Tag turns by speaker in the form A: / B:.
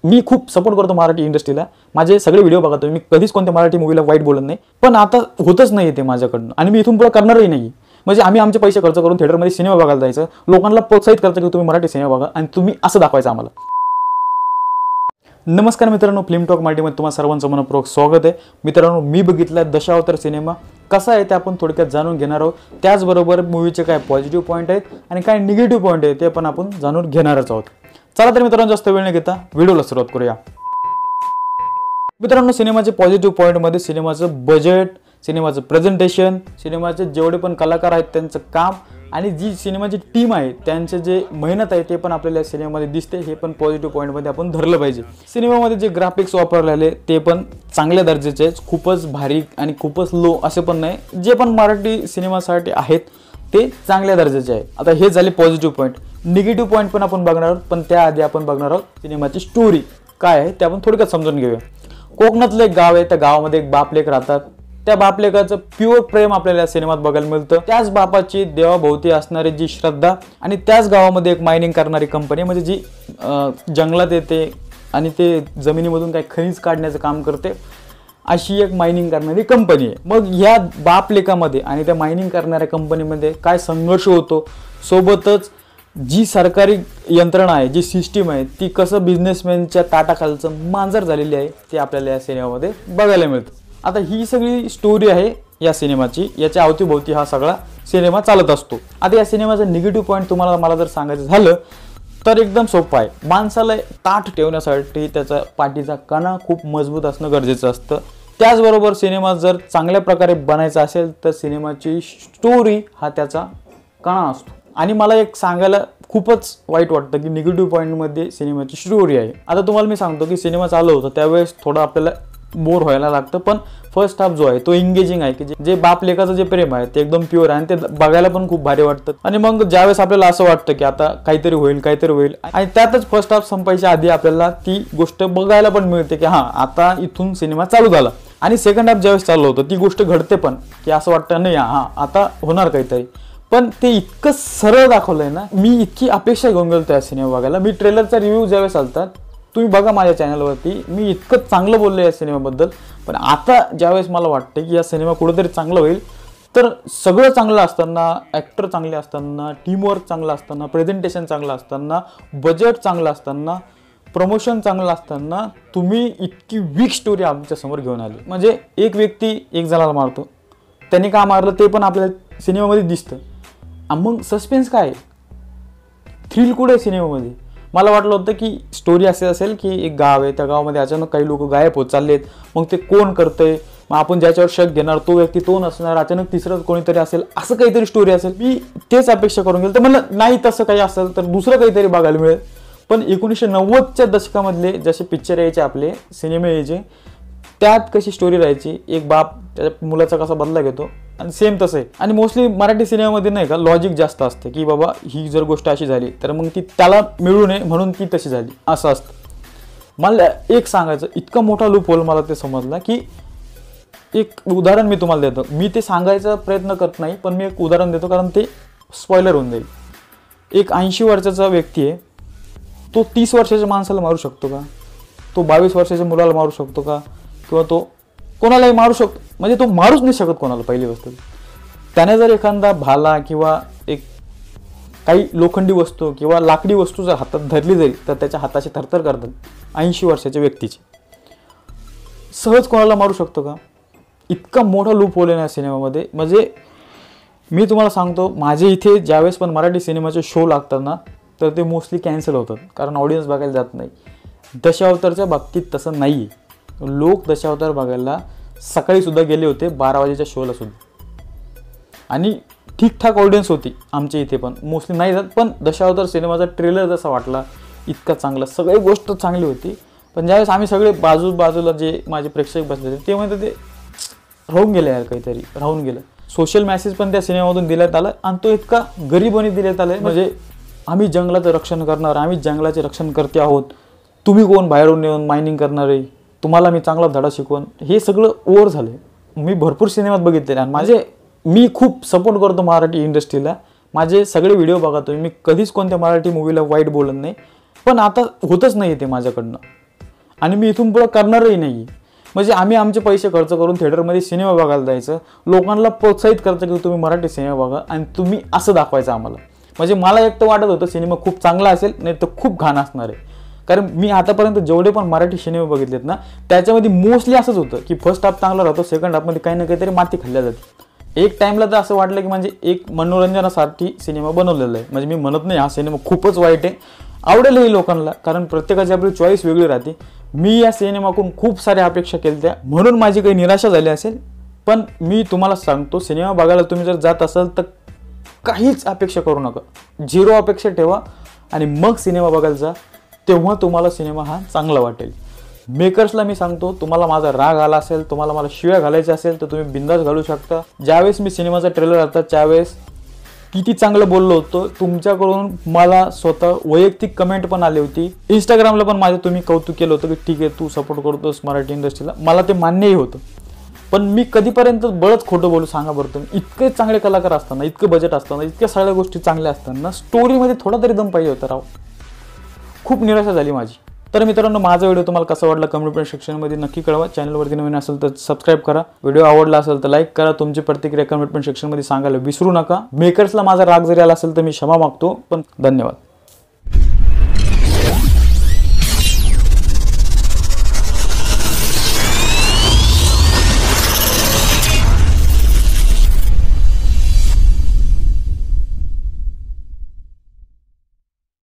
A: मी खूप सपोर्ट करतो मराठी इंडस्ट्रीला, माझे सगळे व्हिडिओ बघा तुम्ही, मी कधीच कोणत्या मराठी मूवीला वाईट बोलत नाही, पण आता होतच नाही ते माझ्याकडनं आणि मी इथून पुढे करणारही नाही। म्हणजे आम्ही आमचे पैसे खर्च करून थिएटरमध्ये सिनेमा बघायला जायचं, लोकांना प्रोत्साहित करायचं की तुम्ही मराठी सिनेमा बघा आणि तुम्ही असं दाखवायचं आम्हाला। नमस्कार मित्रांनो, फिल्म टॉक मराठीमध्ये तुम्हा सर्वांचं मनपूर्वक स्वागत आहे। मित्रांनो, मी बघितला दशावतार सिनेमा कसा आहे ते आपण थोडक्यात जाणून घेणार आहोत। त्याचबरोबर मूवीचे काय पॉझिटिव्ह पॉईंट आहेत आणि काय निगेटिव्ह पॉईंट आहेत ते पण आपण जाणून घेणारच आहोत। चला तर मित्रांनो, जास्त वेळ न घेता व्हिडिओला सुरुवात करूया। मित्रांनो, सिनेमाचे पॉझिटिव्ह पॉईंट मध्ये सिनेमाचं बजेट, सिनेमाचं प्रेझेंटेशन, सिनेमाचे जेवढे पण कलाकार आहेत त्यांचं काम आणि जी सिनेमाची टीम आहे त्यांचे जे मेहनत आहे ते पण आपल्याला सिनेमामध्ये दिसते। हे पण पॉझिटिव्ह पॉईंट मध्ये आपण धरलं पाहिजे। सिनेमामध्ये जे ग्राफिक्स वापरलेले ते पण चांगल्या दर्जाचे आहेत, खूपच भारी आणि खूपच लो असे पण नाही, जे पण मराठी सिनेमासाठी आहेत ते चांगल्या दर्जाचे आहे। आता हे झाले पॉझिटिव्ह पॉईंट। निगेटिव्ह पॉईंट पण आपण बघणार आहोत, पण त्याआधी आपण बघणार आहोत सिनेमाची स्टोरी काय आहे ते आपण थोडक्यात समजून घेऊया। कोकणातलं एक गाव आहे, त्या गावामध्ये एक बाप लेक राहतात। त्या बापलेकाचं प्युअर प्रेम आपल्याला या सिनेमात बघायला मिळतं। त्याच बापाची देवाभोवती असणारी जी श्रद्धा आणि त्याच गावामध्ये एक मायनिंग करणारी कंपनी म्हणजे जी जंगलात येते आणि ते जमिनीमधून काही खनिज काढण्याचं काम करते, अशी एक मायनिंग करणारी कंपनी आहे। मग या बापलेकामध्ये आणि त्या मायनिंग करणाऱ्या कंपनीमध्ये काय संघर्ष होतो, सोबतच जी सरकारी यंत्रणा आहे, जी सिस्टीम आहे ती कसं बिझनेसमॅनच्या ताटाखालचं मांजर झालेली आहे ते आपल्याला या सिनेमामध्ये बघायला मिळतं। आता ही सगळी स्टोरी आहे या सिनेमाची, याच्या अवतीभोवती हा सगळा सिनेमा चालत असतो। आता या सिनेमाचा निगेटिव्ह पॉईंट मला जर सांगायचं झालं तर एकदम सोपं आहे। माणसाला ताठ ठेवण्यासाठी त्याचा पाठीचा कणा खूप मजबूत असणं गरजेचं असतं। त्याचबरोबर सिनेमा जर चांगल्या प्रकारे बनायचा असेल तर सिनेमाची स्टोरी हा त्याचा कणा असतो। आणि मला एक सांगायला खूपच वाईट वाटतं की निगेटिव्ह पॉईंटमध्ये सिनेमाची स्टोरी आहे। आता तुम्हाला मी सांगतो की सिनेमा चालू होता त्यावेळेस थोडं आपल्याला बोर व्हायला लागतं, पण फर्स्ट हाफ जो आहे तो एंगेजिंग आहे की जे बाप लेकाचं जे प्रेम आहे ते एकदम प्युअर आहे आणि ते बघायला पण खूप भारी वाटतं। आणि मग ज्यावेळेस आपल्याला असं वाटतं की आता काहीतरी होईल आणि त्यातच फर्स्ट हाफ संपायच्या आधी आपल्याला ती गोष्ट बघायला पण मिळते की हा आता इथून सिनेमा चालू झाला। आणि सेकंड हाफ ज्यावेळेस चालू होतं ती गोष्ट घडते पण की असं वाटतं नाही हा आता होणार काहीतरी, पण ते इतकं सरळ दाखवलंय ना, मी इतकी अपेक्षा घेऊन गेलो त्या सिनेमा बघायला। मी ट्रेलरचा रिव्ह्यू ज्यावेळेस आलतात तुम्ही बघा माझ्या चॅनलवरती, मी इतकं चांगलं बोललो या सिनेमाबद्दल, पण आता ज्यावेळेस मला वाटतं की या सिनेमा कुठेतरी चांगलं होईल तर सगळं चांगलं असताना, ॲक्टर चांगले असताना, टीमवर्क चांगलं असताना, प्रेझेंटेशन चांगलं असताना, बजेट चांगलं असताना, प्रमोशन चांगलं असताना तुम्ही इतकी वीक स्टोरी आमच्यासमोर घेऊन आली। म्हणजे एक व्यक्ती एक जणाला मारतो, त्याने का मारलं ते पण आपल्या सिनेमामध्ये दिसतं। मग सस्पेन्स काय, थ्रिल कुठे आहे सिनेमामध्ये? मला वाटलं होतं की स्टोरी असे असेल की एक गाव आहे, त्या गावामध्ये अचानक काही लोक गायब होत चाललेत, मग ते कोण करतंय, मग आपण ज्याच्यावर शक घेणार तो व्यक्ती तो नसणार, अचानक तिसरं कोणीतरी असेल, असं काहीतरी स्टोरी असेल। मी तेच अपेक्षा करून गेलो, तर मला नाही तसं काही असेल तर दुसरं काहीतरी बघायला मिळेल। पण 1990च्या दशकामधले जसे पिक्चर यायचे, आपले सिनेमे यायचे, त्यात कशी स्टोरी राहायची, एक बाप त्याच्या मुलाचा कसा बदला घेतो आणि सेम तसं आहे। आणि मोस्टली मराठी सिनेमामध्ये नाही का लॉजिक जास्त असते की बाबा ही जर गोष्ट अशी झाली तर मग ती त्याला मिळू नये म्हणून ती तशी झाली, असं असतं। मला एक सांगायचं, इतका मोठा लूप होल मला ते समजला की एक उदाहरण मी तुम्हाला देतो। मी ते सांगायचा प्रयत्न करत नाही, पण मी एक उदाहरण देतो कारण ते स्पॉइलर होऊन जाईल। एक 80 वर्षाचा व्यक्ती आहे, तो 30 वर्षाच्या माणसाला मारू शकतो का? तो 22 वर्षाच्या मुलाला मारू शकतो का? किंवा तो कोणालाही मारू शकतो? म्हणजे तो मारूच नाही शकत कोणाला। पहिली गोष्ट, त्याने जर एखादा भाला किंवा एक काही लोखंडी वस्तू किंवा लाकडी वस्तू जर हातात धरली जाईल तर त्याच्या हाताची थरथर करतात। 80 वर्षाच्या व्यक्तीची सहज कोणाला मारू शकतो का? इतका मोठा लूप होल आहे या सिनेमामध्ये। म्हणजे मी तुम्हाला सांगतो, माझे इथे ज्यावेळेस पण मराठी सिनेमाचे शो लागतात ना तर ते मोस्टली कॅन्सल होतात, कारण ऑडियन्स बघायला जात नाही। दशावतारच्या बाबतीत तसं नाही आहे। लोक दशावतार बघायला सकाळी सुद्धा गेले होते, 12 वाजेच्या शोला सुद्धा, आणि ठीकठाक ऑडियन्स होती आमच्या इथे पण, मोस्टली नाही जात। पण दशावतार सिनेमाचा ट्रेलर जसा वाटला इतका चांगला, सगळी गोष्ट चांगली होती, पण ज्यावेळेस आम्ही सगळे बाजूला जे माझे प्रेक्षक बसले होते ते म्हणतात ते राहून गेलं यार, काहीतरी राहून गेलं। सोशल मेसेज पण त्या सिनेमामधून देण्यात आला आणि तो इतका गरीबपणे देण्यात आला, म्हणजे आम्ही जंगलाचं रक्षण करणार, आम्ही जंगलाचे रक्षण करते आहोत, तुम्ही कोण बाहेरून येऊन मायनिंग करणार आहे, तुम्हाला मी चांगला धडा शिकवून, हे सगळं ओव्हर झालं। मी भरपूर सिनेमात बघितलेले आणि मी खूप सपोर्ट करतो मराठी इंडस्ट्रीला, माझे सगळे व्हिडिओ बघा तुम्ही, मी कधीच कोणत्या मराठी मूवीला वाईट बोलत नाही, पण आता होतच नाही ते माझ्याकडनं। आणि मी इथून पुढे करणारही नाही. म्हणजे आम्ही आमचे पैसे खर्च करून थिएटरमध्ये सिनेमा बघायला जायचं, लोकांना प्रोत्साहित करायचं की तुम्ही मराठी सिनेमा बघा आणि तुम्ही असं दाखवायचं आम्हाला. म्हणजे मला एकटं वाटत होतं सिनेमा खूप चांगला असेल, नाही तर खूप घाण असणार आहे. कारण मी आतापर्यंत जेवढे पण मराठी सिनेमे बघितलेत ना, त्याच्यामध्ये मोस्टली असंच होतं की फर्स्ट हाफ चांगला राहतो, सेकंड हाफमध्ये काही ना काहीतरी माती खाल्ल्या जाते. एक टाईमला तर असं वाटलं की म्हणजे एक मनोरंजनासाठी सिनेमा बनवलेला आहे. म्हणजे मी म्हणत नाही हा सिनेमा खूपच वाईट आहे, आवडेलही लोकांना, कारण प्रत्येकाची आपली चॉईस वेगळी राहते. मी या सिनेमाकडून खूप साऱ्या अपेक्षा केल्या म्हणून माझी काही निराशा झाली असेल. पण मी तुम्हाला सांगतो, सिनेमा बघायला तुम्ही जर जात असाल तर काहीच अपेक्षा करू नका, 0 अपेक्षा ठेवा आणि मग सिनेमा बघायला जा. तेव्हा तुम्हाला सिनेमा हा चांगला वाटेल. मेकर्सला मी सांगतो, तुम्हाला माझा राग आला असेल, तुम्हाला मला शिव्या घालायच्या असेल तर तुम्ही बिंदास घालू शकता. ज्यावेळेस मी सिनेमाचा ट्रेलर आला त्यावेळेस किती चांगलं बोललो होतो, तुमच्याकडून मला स्वतः वैयक्तिक कमेंट पण आली होती. इंस्टाग्रामला पण माझं तुम्ही कौतुक केलं होतं की ठीक आहे तू सपोर्ट करतोस मराठी इंडस्ट्रीला. मला ते मान्यही होतं. पण मी कधीपर्यंत बळच खोटं बोलू सांगा बरं तुम्ही. इतके चांगले कलाकार असताना, इतकं बजेट असताना, इतक्या सगळ्या गोष्टी चांगल्या असताना स्टोरीमध्ये थोडा तरी दम पाहिजे होता राव. खूप निराशा झाली माझी. तर मित्रांनो, माझा व्हिडिओ तुम्हाला कसा वाटला कमेंट सेक्शनमध्ये नक्की कळवा. चॅनलवरती नवीन असेल तर सबस्क्राईब करा. व्हिडिओ आवडला असेल तर लाईक करा. तुमची प्रतिक्रिया कमेंट सेक्शनमध्ये सांगायला विसरू नका. मेकर्सला माझा राग जरी आला असेल तर मी क्षमा मागतो. पण धन्यवाद.